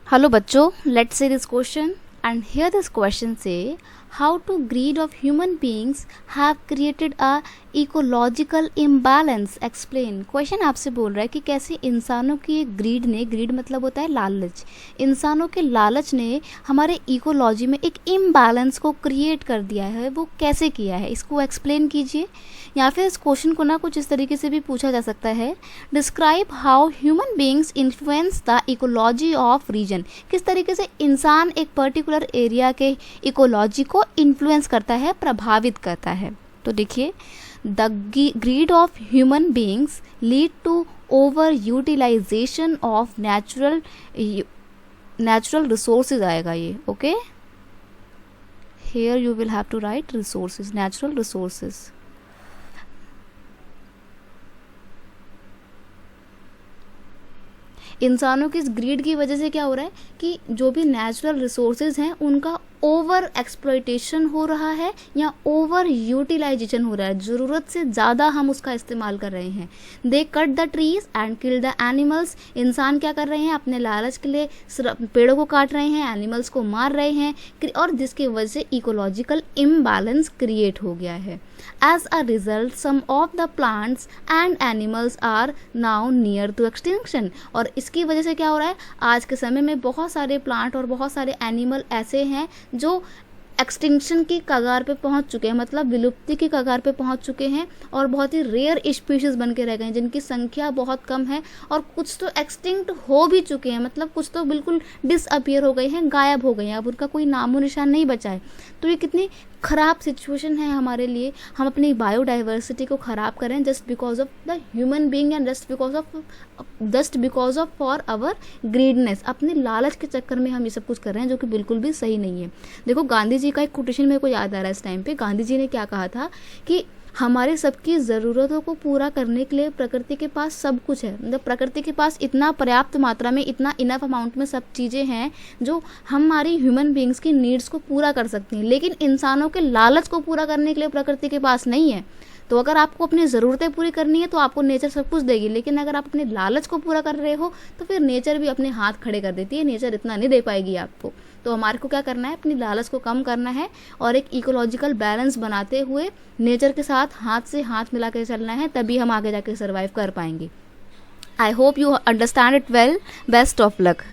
Hello बच्चों, let's see this question and here this question say how to greed of human beings have created a ecological imbalance explain। Question आपसे बोल रहा है कि कैसे इंसानों की ग्रीड मतलब होता है लालच, इंसानों के लालच ने हमारे इकोलॉजी में एक इम्बैलेंस को क्रिएट कर दिया है, वो कैसे किया है इसको एक्सप्लेन कीजिए। या फिर इस क्वेश्चन को ना कुछ इस तरीके से भी पूछा जा सकता है, describe how human beings influence the ecology of region. किस तरीके से इंसान एक पर्टिकुलर एरिया के इकोलॉजी को इन्फ्लुएंस करता है, प्रभावित करता है। तो देखिए, the greed of human beings lead to over utilization of natural resources आएगा ये, okay. Here you will have to write resources, natural resources. इंसानों की इस ग्रीड की वजह से क्या हो रहा है कि जो भी नेचुरल रिसोर्सेज हैं उनका ओवर एक्सप्लॉयटेशन हो रहा है या ओवर यूटिलाइजेशन हो रहा है, ज़रूरत से ज़्यादा हम उसका इस्तेमाल कर रहे हैं। They cut the trees and kill the animals. इंसान क्या कर रहे हैं, अपने लालच के लिए पेड़ों को काट रहे हैं, एनिमल्स को मार रहे हैं, और जिसकी वजह से इकोलॉजिकल इम्बैलेंस क्रिएट हो गया है। As a result some of the plants and animals are now near to extinction. और इसकी वजह से क्या हो रहा है, आज के समय में बहुत सारे प्लांट और बहुत सारे एनिमल ऐसे हैं जो एक्सटिंक्शन की कगार पे पहुंच चुके हैं, मतलब विलुप्ति की कगार पे पहुंच चुके हैं और बहुत ही रेयर स्पीशीज बन के रह गए हैं, जिनकी संख्या बहुत कम है। और कुछ तो एक्सटिंक्ट हो भी चुके हैं, मतलब कुछ तो बिल्कुल डिसअपियर हो गए हैं, गायब हो गए हैं, अब उनका कोई नामो निशान नहीं बचा है। तो ये कितनी ख़राब सिचुएशन है हमारे लिए, हम अपनी बायोडाइवर्सिटी को ख़राब करें just because of the human being and just because of for our greedness. अपने लालच के चक्कर में हम ये सब कुछ कर रहे हैं जो कि बिल्कुल भी सही नहीं है। देखो, गांधी जी का एक कोटेशन मेरे को याद आ रहा है इस टाइम पे। गांधी जी ने क्या कहा था कि हमारे सबकी ज़रूरतों को पूरा करने के लिए प्रकृति के पास सब कुछ है, मतलब प्रकृति के पास इतना पर्याप्त मात्रा में, इतना इनफ अमाउंट में सब चीज़ें हैं जो हमारी ह्यूमन बींग्स की नीड्स को पूरा कर सकती हैं, लेकिन इंसानों के लालच को पूरा करने के लिए प्रकृति के पास नहीं है। तो अगर आपको अपनी ज़रूरतें पूरी करनी है तो आपको नेचर सब कुछ देगी, लेकिन अगर आप अपने लालच को पूरा कर रहे हो तो फिर नेचर भी अपने हाथ खड़े कर देती है, नेचर इतना नहीं दे पाएगी आपको। तो हमारे को क्या करना है, अपनी लालच को कम करना है और एक इकोलॉजिकल बैलेंस बनाते हुए नेचर के साथ हाथ से हाथ मिला कर चलना है, तभी हम आगे जाके सर्वाइव कर पाएंगे। I hope you understand it well. Best of luck.